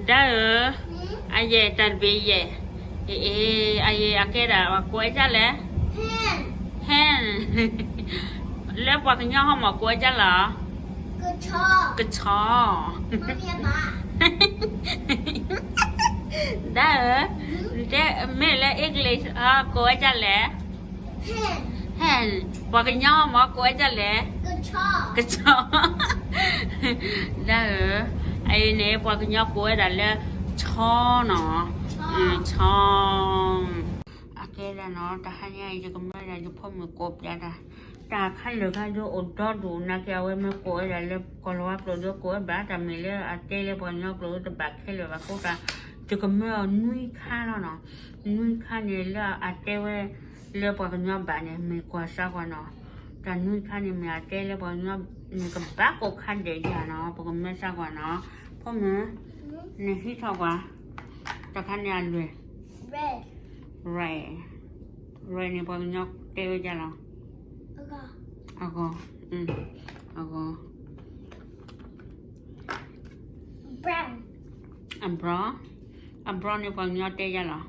ได้ไอ้เย่ตัดเบย์เย่ไอ้อาเกดว่ากูจะแหละแห้งแล้วพอกันย่อห้องหมอกูจะเหรอกระชอได้ได้ไม่แล้วเอ็กเลยกูจะแหละแห้งพอกันย่อหมอกูจะแหละกระชอได้ไอ้เนี่ยพอกันย่อกูจะแหละชอเนาะชออาเกดเนาะแต่ให้ยังจะก็ไม่ได้จะพ่อมือกบจะได้แต่ขั้นเหลือขั้นดูอดทนดูนะแกเอาไว้ไม่กลัวอะไรเลยก็รู้ว่าเราดูกลัวบ้าแต่ไม่เลี้ยอาเต้เลยพอเนาะกลัวจะบักแค่เลยว่ากูจะก็ไม่เอานุ้ยข้าแล้วเนาะนุ้ยข้าเนี่ยแล้วอาเต้ไว้เลี้ยพอกันเนาะบ้านเนี่ยไม่กลัวสักวันเนาะแต่นุ้ยข้าเนี่ยไม่อาเต้เลยพอเนาะนี่ก็บ้าก็ขั้นเดียวเนาะพอกันไม่สักวันเนาะพ่อมือในที่เท่าว่าแต่ขั้นเนี่ยเลยเรเนี่ยพอกันเนาะเต้ไว้จะเนาะako ako brown ni pang nyote ya la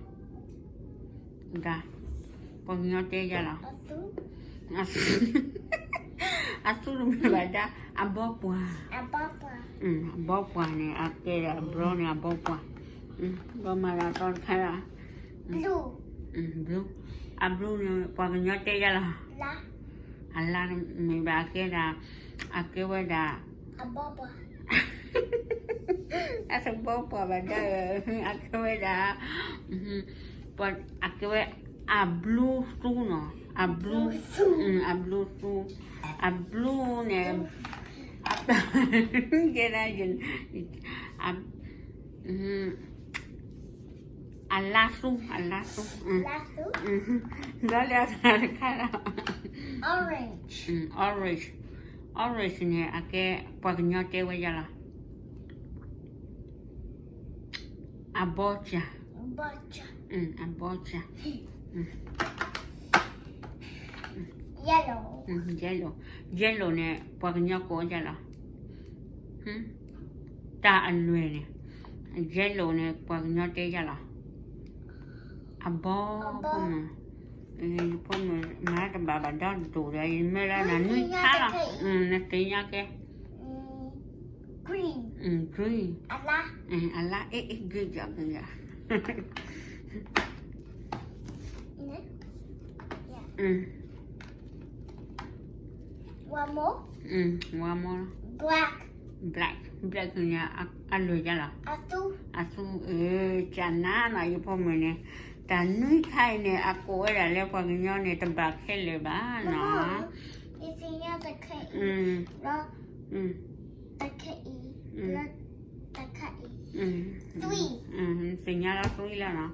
da pang nyote ya la asu lu ba da abopwa ni ake da brown ni abopwa ba ma la ton kha la blue blue ni pang nyote ya la Allah mi ba ke da ake wa da abopwa asa bopwa ba da ake wa da but ake wa a blue su no a blue ne ke da jin Allah su đó là cái orange nè cái bọc nhau treo bây giờ là abocha yellow nè bọc nhau của giờ là ta ăn nuôi nè yellow nè bọc nhau treo giờ là aboพ่อมันมาแต่บาบาดอนตัวใดไม่ได้นั่นนี่ข้าหรอนั่นตีนี้แกgreen อะไรgreen จังเลยone more black คือเนี่ยอันเลยจ้ะเหรอasu จานน้าหน่อยพ่อมันเนี่ยแต่นุ้ยไข่เนี่ยอากูอะไรแล้วพอกินย้อนเนี่ยตะบักแค่เลยบ้าเนาะอีสิ่งนี้ตะไคร้แล้วตะไคร้แล้วตะไคร้ตุยสิ่งนี้เราตุยแล้วเนาะ